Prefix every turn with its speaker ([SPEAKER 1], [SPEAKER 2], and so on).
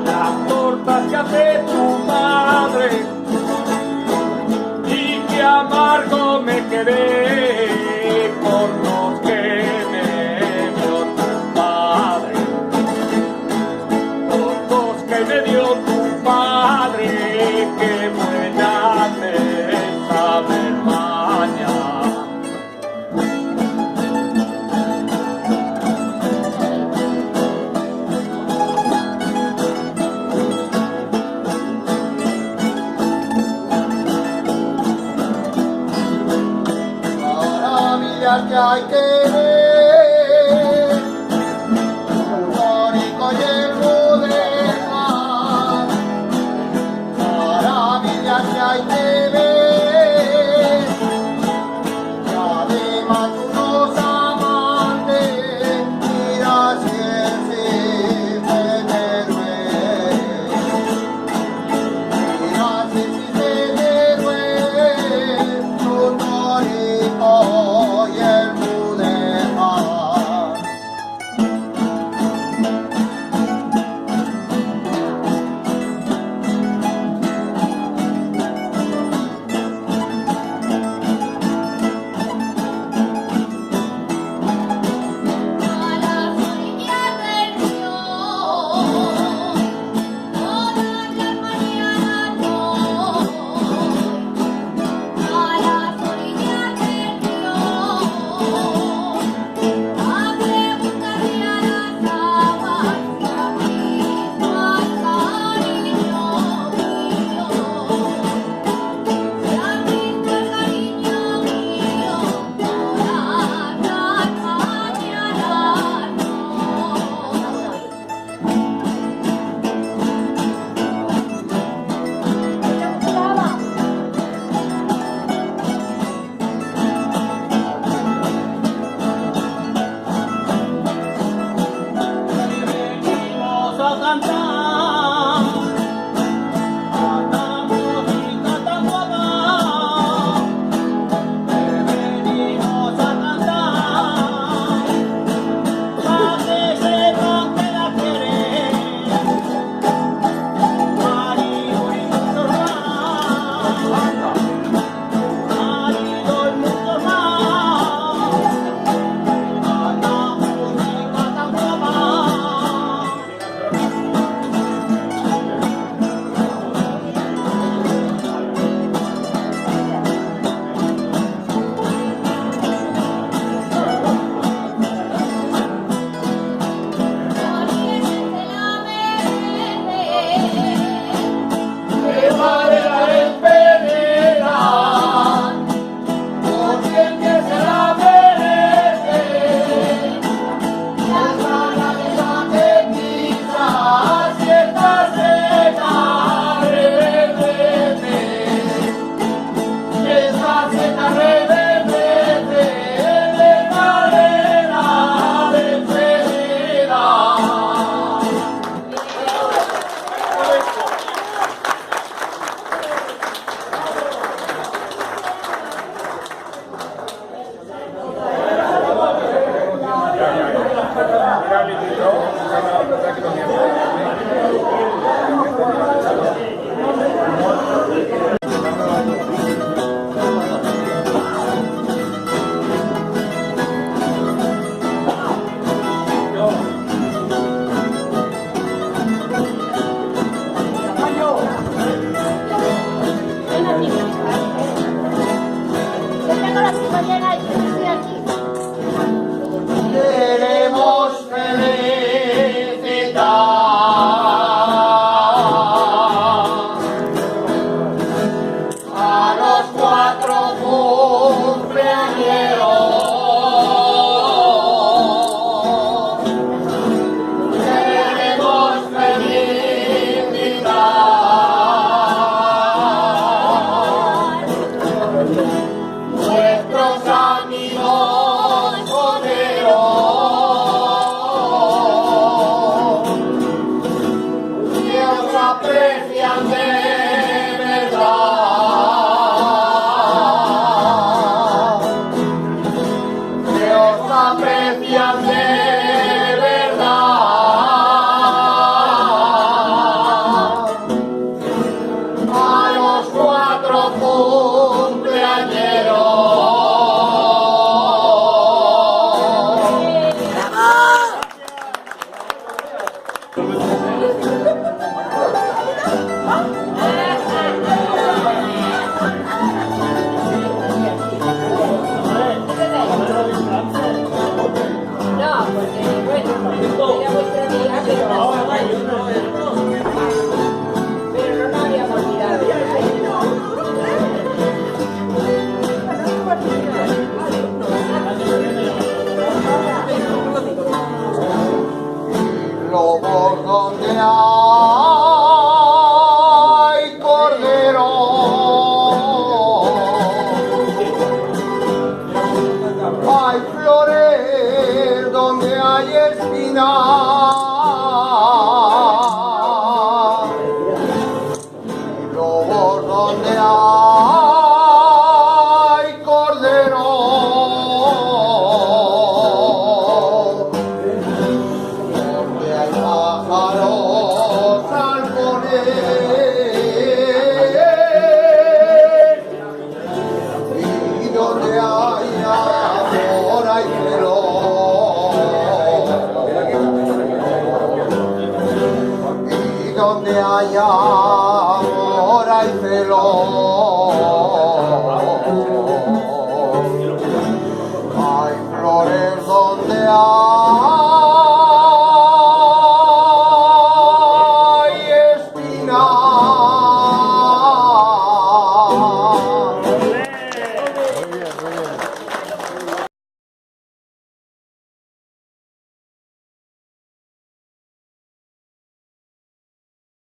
[SPEAKER 1] Las tortas que hace tu madre y qué amargo me quedé por los que me dio tu padre, por los que me dio tu padre, qué buena me sabe mañana.
[SPEAKER 2] Que hay que ver, un tónico y el modelo, maravillas que hay que ver, y además unos amantes, mira si el héroe, mira si el héroe, un tónico y el modelo. por donde hay cordero, hay flores donde hay espinas, y lobos donde hay cordero, donde hay pájaros halcones, y donde hay amor hay celo, y donde hay amor hay celo.